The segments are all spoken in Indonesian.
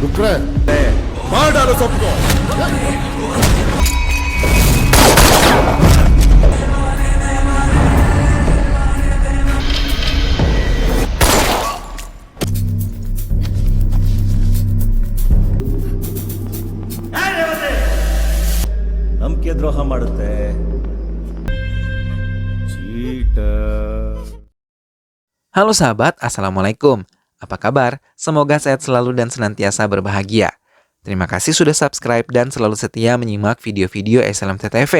रुक रहे मार डालो सबको। ನಂಬಿಕೆ ದ್ರೋಹ ಮಾಡುತ್ತೆ cheater. Halo sahabat, Assalamualaikum. Apa kabar? Semoga sehat selalu dan senantiasa berbahagia. Terima kasih sudah subscribe dan selalu setia menyimak video-video SLMT-TV.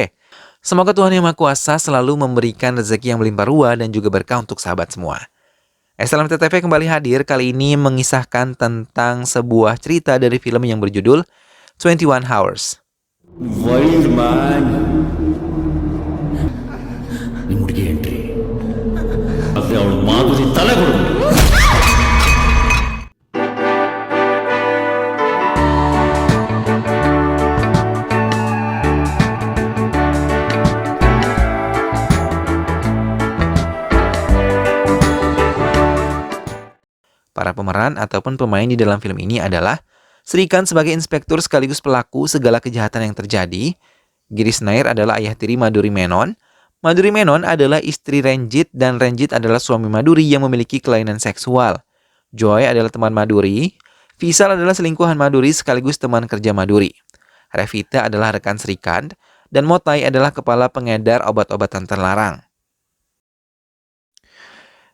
Semoga Tuhan Yang Maha Kuasa selalu memberikan rezeki yang melimpah ruah dan juga berkah untuk sahabat semua. SLMT-TV kembali hadir, kali ini mengisahkan tentang sebuah cerita dari film yang berjudul 21 Hours. Wild man ನಿಮ್ಮ ಹುಡುಗಿ ಎಂಟ್ರಿ ಆದ್ರೆ ಅವಳು ಮಾಧುರಿ ತಲೆಗಳು. Para pemeran ataupun pemain di dalam film ini adalah Srikan sebagai inspektur sekaligus pelaku segala kejahatan yang terjadi. Giris Nair adalah ayah tiri Madhuri Menon. Madhuri Menon adalah istri Renjit dan Renjit adalah suami Madhuri yang memiliki kelainan seksual. Joy adalah teman Madhuri. Visal adalah selingkuhan Madhuri sekaligus teman kerja Madhuri. Revita adalah rekan Srikan dan Motai adalah kepala pengedar obat-obatan terlarang.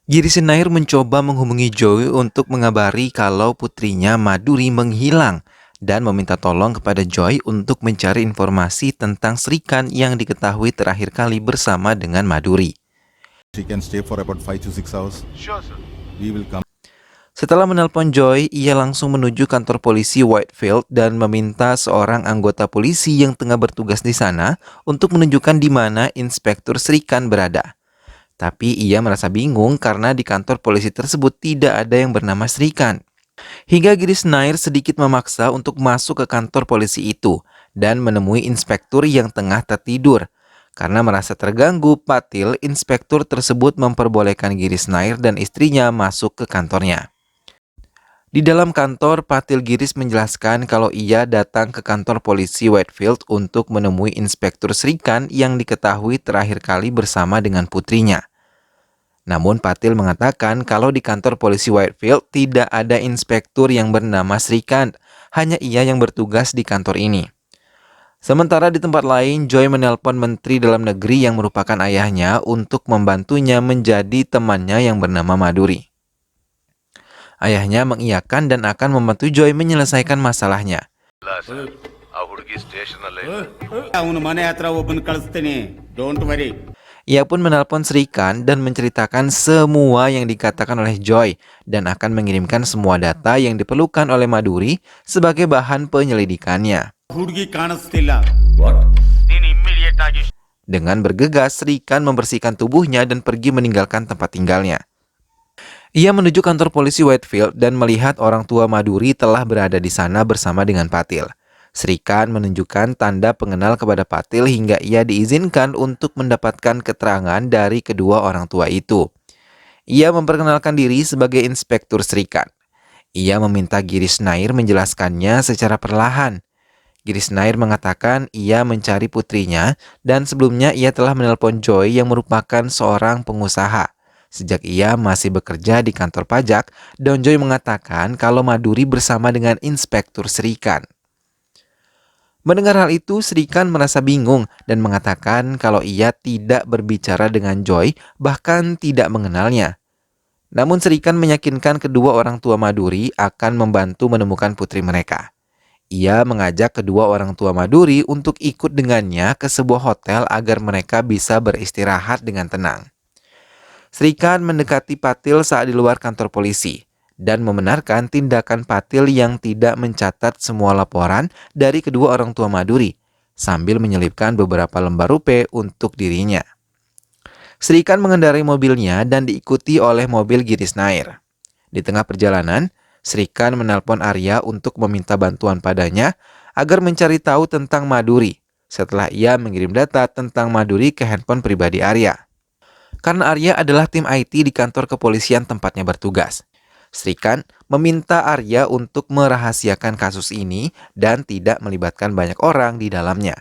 Giris Nair mencoba menghubungi Joy untuk mengabari kalau putrinya Madhuri menghilang dan meminta tolong kepada Joy untuk mencari informasi tentang Srikan yang diketahui terakhir kali bersama dengan Madhuri. She can stay for about 5 to 6 hours. Sure, sir. We will come. Setelah menelpon Joy, ia langsung menuju kantor polisi Whitefield dan meminta seorang anggota polisi yang tengah bertugas di sana untuk menunjukkan di mana Inspektur Srikan berada. Tapi ia merasa bingung karena di kantor polisi tersebut tidak ada yang bernama Srikan. Hingga Giris Nair sedikit memaksa untuk masuk ke kantor polisi itu dan menemui inspektur yang tengah tertidur. Karena merasa terganggu, Patil, inspektur tersebut memperbolehkan Giris Nair dan istrinya masuk ke kantornya. Di dalam kantor, Patil Giris menjelaskan kalau ia datang ke kantor polisi Whitefield untuk menemui Inspektur Srikan yang diketahui terakhir kali bersama dengan putrinya. Namun Patil mengatakan kalau di kantor polisi Whitefield tidak ada inspektur yang bernama Srikan, hanya ia yang bertugas di kantor ini. Sementara di tempat lain, Joy menelpon Menteri Dalam Negeri yang merupakan ayahnya untuk membantunya menjadi temannya yang bernama Madhuri. Ayahnya mengiyakan dan akan membantu Joy menyelesaikan masalahnya. Ia pun menelpon Srikan dan menceritakan semua yang dikatakan oleh Joy dan akan mengirimkan semua data yang diperlukan oleh Madhuri sebagai bahan penyelidikannya. Dengan bergegas, Srikan membersihkan tubuhnya dan pergi meninggalkan tempat tinggalnya. Ia menuju kantor polisi Whitefield dan melihat orang tua Madhuri telah berada di sana bersama dengan Patil. Srikan menunjukkan tanda pengenal kepada Patil hingga ia diizinkan untuk mendapatkan keterangan dari kedua orang tua itu. Ia memperkenalkan diri sebagai Inspektur Srikan. Ia meminta Giris Nair menjelaskannya secara perlahan. Giris Nair mengatakan ia mencari putrinya dan sebelumnya ia telah menelpon Joy yang merupakan seorang pengusaha. Sejak ia masih bekerja di kantor pajak, Don Joy mengatakan kalau Madhuri bersama dengan Inspektur Srikan. Mendengar hal itu, Srikan merasa bingung dan mengatakan kalau ia tidak berbicara dengan Joy, bahkan tidak mengenalnya. Namun Srikan meyakinkan kedua orang tua Madhuri akan membantu menemukan putri mereka. Ia mengajak kedua orang tua Madhuri untuk ikut dengannya ke sebuah hotel agar mereka bisa beristirahat dengan tenang. Srikan mendekati Patil saat di luar kantor polisi dan membenarkan tindakan Patil yang tidak mencatat semua laporan dari kedua orang tua Madhuri sambil menyelipkan beberapa lembar rupiah untuk dirinya. Srikan mengendarai mobilnya dan diikuti oleh mobil Giris Nair. Di tengah perjalanan, Srikan menelpon Arya untuk meminta bantuan padanya agar mencari tahu tentang Madhuri setelah ia mengirim data tentang Madhuri ke handphone pribadi Arya. Karena Arya adalah tim IT di kantor kepolisian tempatnya bertugas. Srikan meminta Arya untuk merahasiakan kasus ini dan tidak melibatkan banyak orang di dalamnya.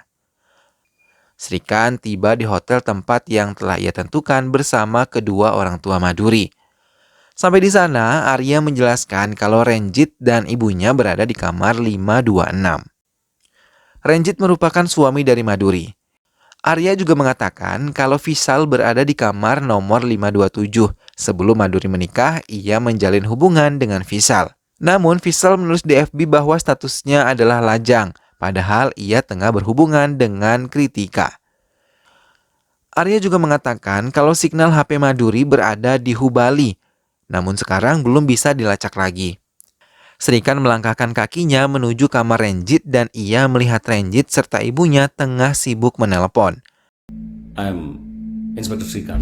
Srikan tiba di hotel tempat yang telah ia tentukan bersama kedua orang tua Maduri. Sampai di sana, Arya menjelaskan kalau Renjit dan ibunya berada di kamar 526. Renjit merupakan suami dari Maduri. Arya juga mengatakan kalau Vishal berada di kamar nomor 527. Sebelum Maduri menikah, ia menjalin hubungan dengan Vishal. Namun Vishal menulis di FB bahwa statusnya adalah lajang, padahal ia tengah berhubungan dengan Kritika. Arya juga mengatakan kalau signal HP Maduri berada di Hubali, namun sekarang belum bisa dilacak lagi. Srikan melangkahkan kakinya menuju kamar Renjit dan ia melihat Renjit serta ibunya tengah sibuk menelpon. I'm Inspector Srikan.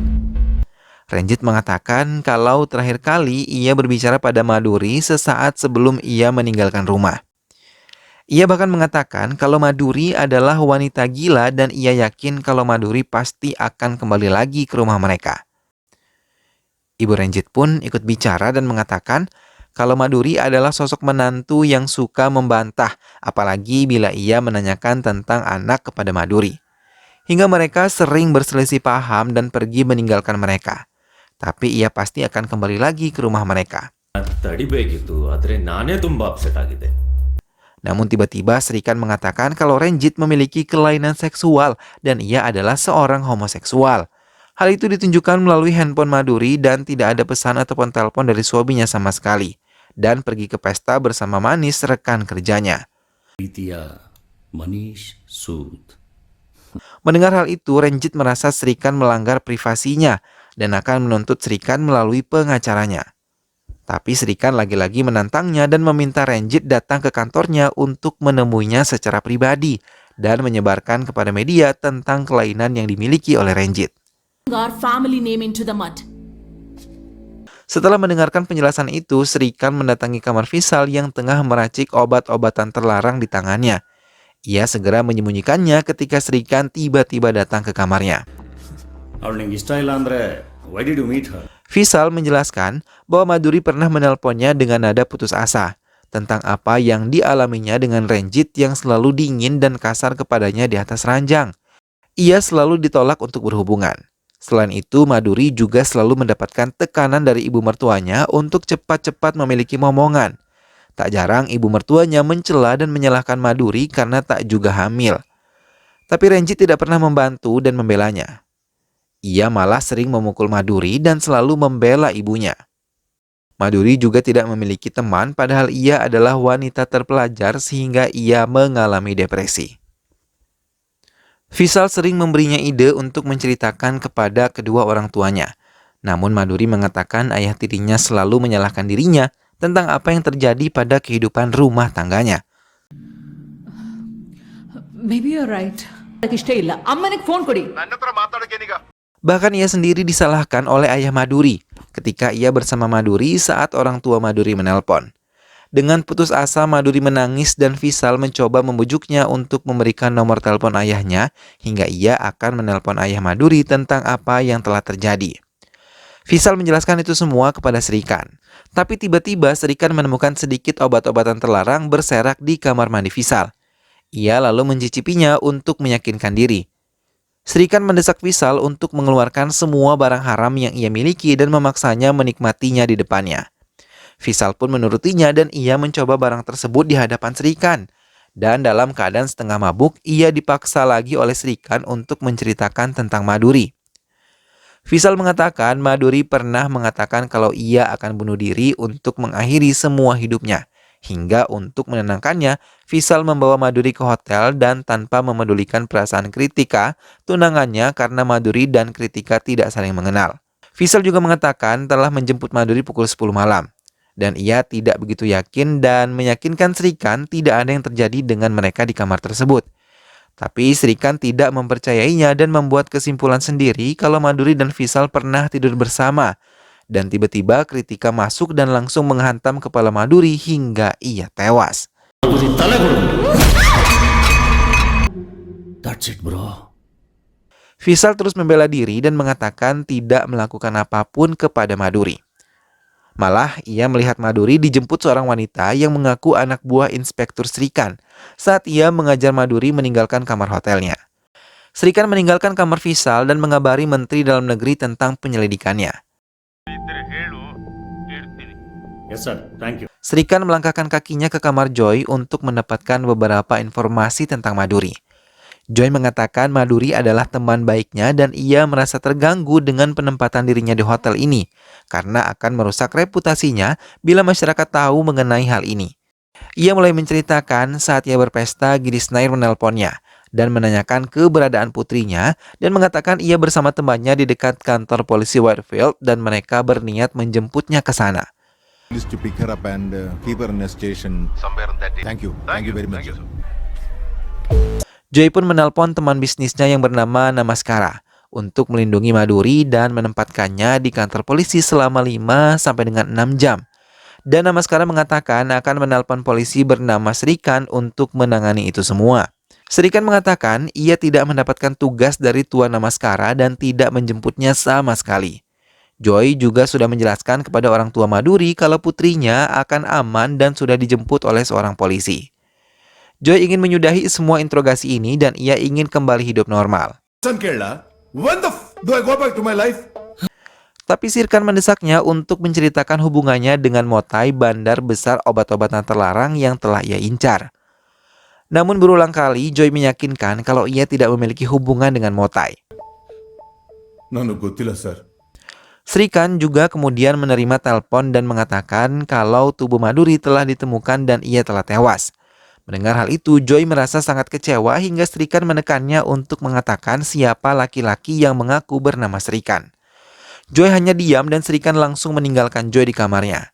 Renjit mengatakan kalau terakhir kali ia berbicara pada Maduri sesaat sebelum ia meninggalkan rumah. Ia bahkan mengatakan kalau Maduri adalah wanita gila dan ia yakin kalau Maduri pasti akan kembali lagi ke rumah mereka. Ibu Renjit pun ikut bicara dan mengatakan kalau Maduri adalah sosok menantu yang suka membantah, apalagi bila ia menanyakan tentang anak kepada Maduri. Hingga mereka sering berselisih paham dan pergi meninggalkan mereka. Tapi ia pasti akan kembali lagi ke rumah mereka. Namun tiba-tiba Srikan mengatakan kalau Renjit memiliki kelainan seksual dan ia adalah seorang homoseksual. Hal itu ditunjukkan melalui handphone Maduri dan tidak ada pesan ataupun telepon dari suaminya sama sekali. Dan pergi ke pesta bersama Manis, rekan kerjanya. Mendengar hal itu, Renjit merasa Srikan melanggar privasinya dan akan menuntut Srikan melalui pengacaranya. Tapi Srikan lagi-lagi menantangnya dan meminta Renjit datang ke kantornya untuk menemuinya secara pribadi dan menyebarkan kepada media tentang kelainan yang dimiliki oleh Renjit. Our family name into the mud. Setelah mendengarkan penjelasan itu, Srikan mendatangi kamar Vishal yang tengah meracik obat-obatan terlarang di tangannya. Ia segera menyembunyikannya ketika Srikan tiba-tiba datang ke kamarnya. Vishal menjelaskan bahwa Maduri pernah menelponnya dengan nada putus asa tentang apa yang dialaminya dengan Renjit yang selalu dingin dan kasar kepadanya di atas ranjang. Ia selalu ditolak untuk berhubungan. Selain itu, Maduri juga selalu mendapatkan tekanan dari ibu mertuanya untuk cepat-cepat memiliki momongan. Tak jarang ibu mertuanya mencela dan menyalahkan Maduri karena tak juga hamil. Tapi Renjit tidak pernah membantu dan membelanya. Ia malah sering memukul Maduri dan selalu membela ibunya. Maduri juga tidak memiliki teman padahal ia adalah wanita terpelajar sehingga ia mengalami depresi. Vishal sering memberinya ide untuk menceritakan kepada kedua orang tuanya. Namun Maduri mengatakan ayah tirinya selalu menyalahkan dirinya tentang apa yang terjadi pada kehidupan rumah tangganya. Maybe you're right. Bahkan ia sendiri disalahkan oleh ayah Maduri ketika ia bersama Maduri saat orang tua Maduri menelpon. Dengan putus asa, Maduri menangis dan Vishal mencoba membujuknya untuk memberikan nomor telepon ayahnya hingga ia akan menelpon ayah Maduri tentang apa yang telah terjadi. Vishal menjelaskan itu semua kepada Srikan. Tapi tiba-tiba Srikan menemukan sedikit obat-obatan terlarang berserak di kamar mandi Vishal. Ia lalu mencicipinya untuk meyakinkan diri. Srikan mendesak Vishal untuk mengeluarkan semua barang haram yang ia miliki dan memaksanya menikmatinya di depannya. Vishal pun menurutinya dan ia mencoba barang tersebut di hadapan Srikan. Dan dalam keadaan setengah mabuk, ia dipaksa lagi oleh Srikan untuk menceritakan tentang Maduri. Vishal mengatakan Maduri pernah mengatakan kalau ia akan bunuh diri untuk mengakhiri semua hidupnya. Hingga untuk menenangkannya, Vishal membawa Maduri ke hotel dan tanpa memedulikan perasaan Kritika, tunangannya karena Maduri dan Kritika tidak saling mengenal. Vishal juga mengatakan telah menjemput Maduri pukul 10 malam. Dan ia tidak begitu yakin dan meyakinkan Srikan tidak ada yang terjadi dengan mereka di kamar tersebut. Tapi Srikan tidak mempercayainya dan membuat kesimpulan sendiri kalau Maduri dan Vishal pernah tidur bersama. Dan tiba-tiba Kritika masuk dan langsung menghantam kepala Maduri hingga ia tewas. That's it, bro. Vishal terus membela diri dan mengatakan tidak melakukan apapun kepada Maduri. Malah, ia melihat Maduri dijemput seorang wanita yang mengaku anak buah Inspektur Srikan saat ia mengajar Maduri meninggalkan kamar hotelnya. Srikan meninggalkan kamar Vishal dan mengabari Menteri Dalam Negeri tentang penyelidikannya. Yes, sir. Thank you. Srikan melangkahkan kakinya ke kamar Joy untuk mendapatkan beberapa informasi tentang Maduri. Joy mengatakan Maduri adalah teman baiknya dan ia merasa terganggu dengan penempatan dirinya di hotel ini karena akan merusak reputasinya bila masyarakat tahu mengenai hal ini. Ia mulai menceritakan saat ia berpesta, Gidis Nair menelponnya dan menanyakan keberadaan putrinya dan mengatakan ia bersama temannya di dekat kantor polisi Whitefield dan mereka berniat menjemputnya ke sana. Please to pick her up and keep her in a station somewhere in that day. Thank you very much. Joy pun menelpon teman bisnisnya yang bernama Namaskara untuk melindungi Maduri dan menempatkannya di kantor polisi selama 5 sampai dengan 6 jam. Dan Namaskara mengatakan akan menelpon polisi bernama Srikan untuk menangani itu semua. Srikan mengatakan ia tidak mendapatkan tugas dari Tuan Namaskara dan tidak menjemputnya sama sekali. Joy juga sudah menjelaskan kepada orang tua Maduri kalau putrinya akan aman dan sudah dijemput oleh seorang polisi. Joy ingin menyudahi semua interogasi ini dan ia ingin kembali hidup normal. Kerala, when do I go back to my life? Tapi Srikan mendesaknya untuk menceritakan hubungannya dengan Motai, bandar besar obat-obatan terlarang yang telah ia incar. Namun berulang kali Joy meyakinkan kalau ia tidak memiliki hubungan dengan Motai. Sir. Srikan juga kemudian menerima telepon dan mengatakan kalau tubuh Maduri telah ditemukan dan ia telah tewas. Mendengar hal itu, Joy merasa sangat kecewa hingga Srikan menekannya untuk mengatakan siapa laki-laki yang mengaku bernama Srikan. Joy hanya diam dan Srikan langsung meninggalkan Joy di kamarnya.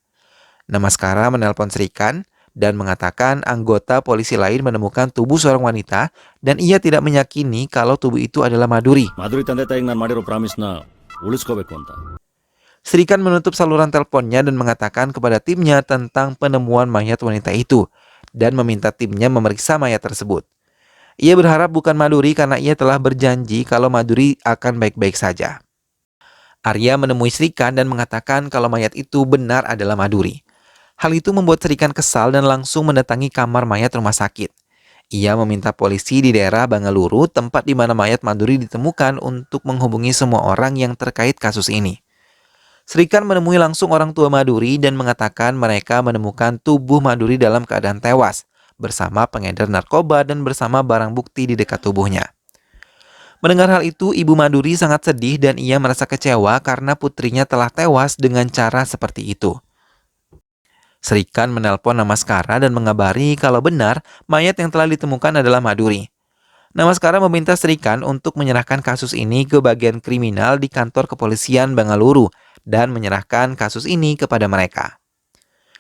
Namaskara menelpon Srikan dan mengatakan anggota polisi lain menemukan tubuh seorang wanita dan ia tidak meyakini kalau tubuh itu adalah Maduri. Madhuri ತಂದೆ ತಾಯಿಗೆ ನಾನು ಮಾಡಿರೋ ಪ್ರಾಮಿಸ್ನ ಉಳಿಸ್ಕೋಬೇಕು ಅಂತ. Srikan menutup saluran teleponnya dan mengatakan kepada timnya tentang penemuan mayat wanita itu dan meminta timnya memeriksa mayat tersebut. Ia berharap bukan Maduri karena ia telah berjanji kalau Maduri akan baik-baik saja. Arya menemui Srikan dan mengatakan kalau mayat itu benar adalah Maduri. Hal itu membuat Srikan kesal dan langsung mendatangi kamar mayat rumah sakit. Ia meminta polisi di daerah Bangalore, tempat di mana mayat Maduri ditemukan, untuk menghubungi semua orang yang terkait kasus ini. Srikan menemui langsung orang tua Maduri dan mengatakan mereka menemukan tubuh Maduri dalam keadaan tewas, bersama pengedar narkoba dan bersama barang bukti di dekat tubuhnya. Mendengar hal itu, ibu Maduri sangat sedih dan ia merasa kecewa karena putrinya telah tewas dengan cara seperti itu. Srikan menelpon Namaskara dan mengabari kalau benar mayat yang telah ditemukan adalah Maduri. Namaskara meminta Srikan untuk menyerahkan kasus ini ke bagian kriminal di kantor kepolisian Bangalore dan menyerahkan kasus ini kepada mereka.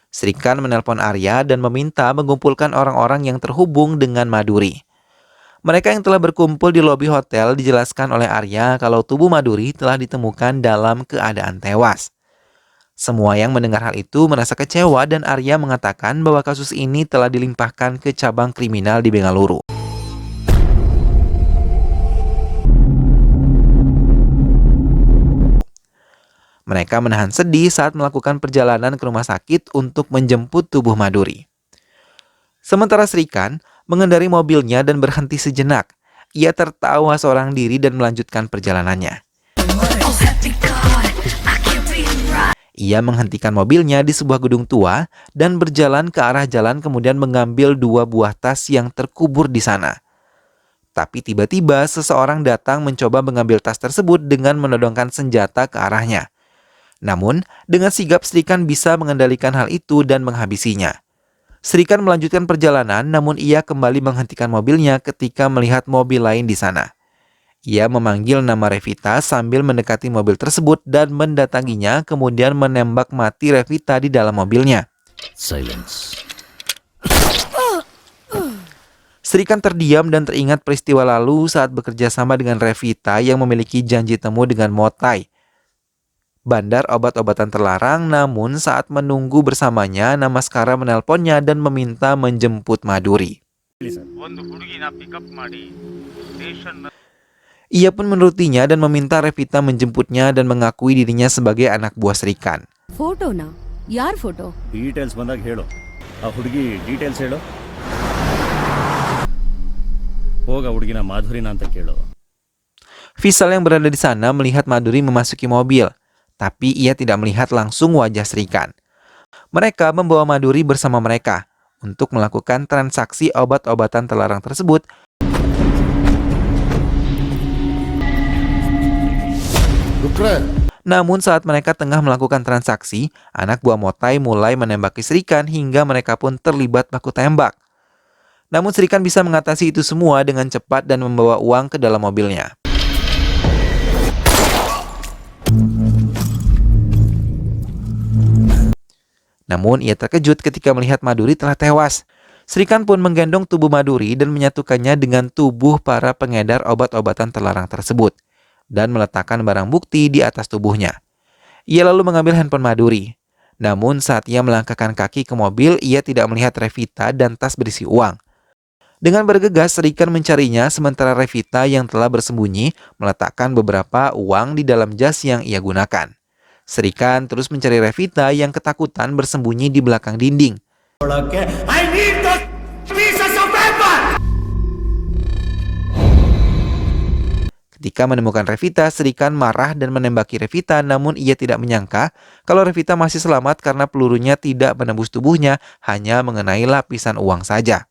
Srikan menelpon Arya dan meminta mengumpulkan orang-orang yang terhubung dengan Maduri. Mereka yang telah berkumpul di lobi hotel dijelaskan oleh Arya kalau tubuh Maduri telah ditemukan dalam keadaan tewas. Semua yang mendengar hal itu merasa kecewa dan Arya mengatakan bahwa kasus ini telah dilimpahkan ke cabang kriminal di Bangalore. Mereka menahan sedih saat melakukan perjalanan ke rumah sakit untuk menjemput tubuh Maduri. Sementara Srikan mengendari mobilnya dan berhenti sejenak. Ia tertawa seorang diri dan melanjutkan perjalanannya. Ia menghentikan mobilnya di sebuah gedung tua dan berjalan ke arah jalan, kemudian mengambil 2 buah tas yang terkubur di sana. Tapi tiba-tiba seseorang datang mencoba mengambil tas tersebut dengan menodongkan senjata ke arahnya. Namun, dengan sigap Srikan bisa mengendalikan hal itu dan menghabisinya. Srikan melanjutkan perjalanan, namun ia kembali menghentikan mobilnya ketika melihat mobil lain di sana. Ia memanggil nama Revita sambil mendekati mobil tersebut dan mendatanginya, kemudian menembak mati Revita di dalam mobilnya. Silence. Srikan terdiam dan teringat peristiwa lalu saat bekerja sama dengan Revita yang memiliki janji temu dengan Motai, bandar obat-obatan terlarang. Namun saat menunggu bersamanya, Namaskara menelponnya dan meminta menjemput Maduri. Ia pun menurutinya dan meminta Revita menjemputnya dan mengakui dirinya sebagai anak buah Srikan. ಫೋಟೋನಾ ಯಾರ್ photo? Details ಬಂದಾಗ ಹೇಳು. ಆ ಹುಡುಗಿ ಡೀಟೇಲ್ಸ್ ಹೇಳು. ಹೋಗ ಹುಡುಗಿನ ಮಾಧುರಿನ ಅಂತ ಕೇಳು. Faisal yang berada di sana melihat Maduri memasuki mobil, tapi ia tidak melihat langsung wajah Srikan. Mereka membawa Maduri bersama mereka untuk melakukan transaksi obat-obatan terlarang tersebut. Namun saat mereka tengah melakukan transaksi, anak buah Motai mulai menembaki Srikan hingga mereka pun terlibat baku tembak. Namun Srikan bisa mengatasi itu semua dengan cepat dan membawa uang ke dalam mobilnya. Namun ia terkejut ketika melihat Maduri telah tewas. Srikan pun menggendong tubuh Maduri dan menyatukannya dengan tubuh para pengedar obat-obatan terlarang tersebut dan meletakkan barang bukti di atas tubuhnya. Ia lalu mengambil handphone Maduri. Namun saat ia melangkahkan kaki ke mobil, ia tidak melihat Revita dan tas berisi uang. Dengan bergegas, Srikan mencarinya sementara Revita yang telah bersembunyi meletakkan beberapa uang di dalam jas yang ia gunakan. Srikan terus mencari Revita yang ketakutan bersembunyi di belakang dinding. Ketika menemukan Revita, Srikan marah dan menembaki Revita, namun ia tidak menyangka kalau Revita masih selamat karena pelurunya tidak menembus tubuhnya, hanya mengenai lapisan uang saja.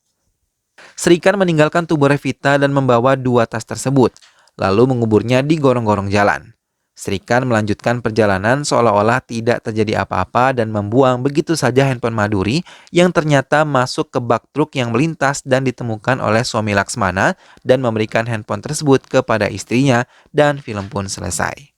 Srikan meninggalkan tubuh Revita dan membawa 2 tas tersebut, lalu menguburnya di gorong-gorong jalan. Srikan melanjutkan perjalanan seolah-olah tidak terjadi apa-apa dan membuang begitu saja handphone Maduri yang ternyata masuk ke bak truk yang melintas dan ditemukan oleh suami Laksmana dan memberikan handphone tersebut kepada istrinya dan film pun selesai.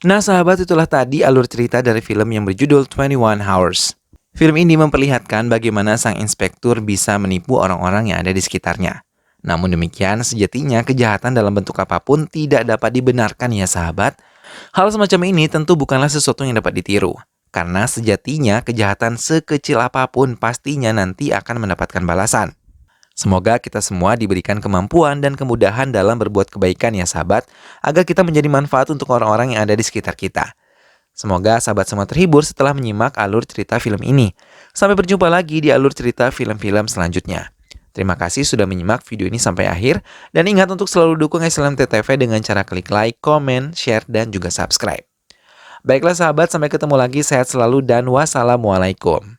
Nah sahabat, itulah tadi alur cerita dari film yang berjudul 21 Hours. Film ini memperlihatkan bagaimana sang inspektur bisa menipu orang-orang yang ada di sekitarnya. Namun demikian, sejatinya kejahatan dalam bentuk apapun tidak dapat dibenarkan ya sahabat. Hal semacam ini tentu bukanlah sesuatu yang dapat ditiru. Karena sejatinya kejahatan sekecil apapun pastinya nanti akan mendapatkan balasan. Semoga kita semua diberikan kemampuan dan kemudahan dalam berbuat kebaikan ya sahabat, agar kita menjadi manfaat untuk orang-orang yang ada di sekitar kita. Semoga sahabat semua terhibur setelah menyimak alur cerita film ini. Sampai berjumpa lagi di alur cerita film-film selanjutnya. Terima kasih sudah menyimak video ini sampai akhir. Dan ingat untuk selalu dukung SLMT TV dengan cara klik like, komen, share, dan juga subscribe. Baiklah sahabat, sampai ketemu lagi. Sehat selalu dan wassalamualaikum.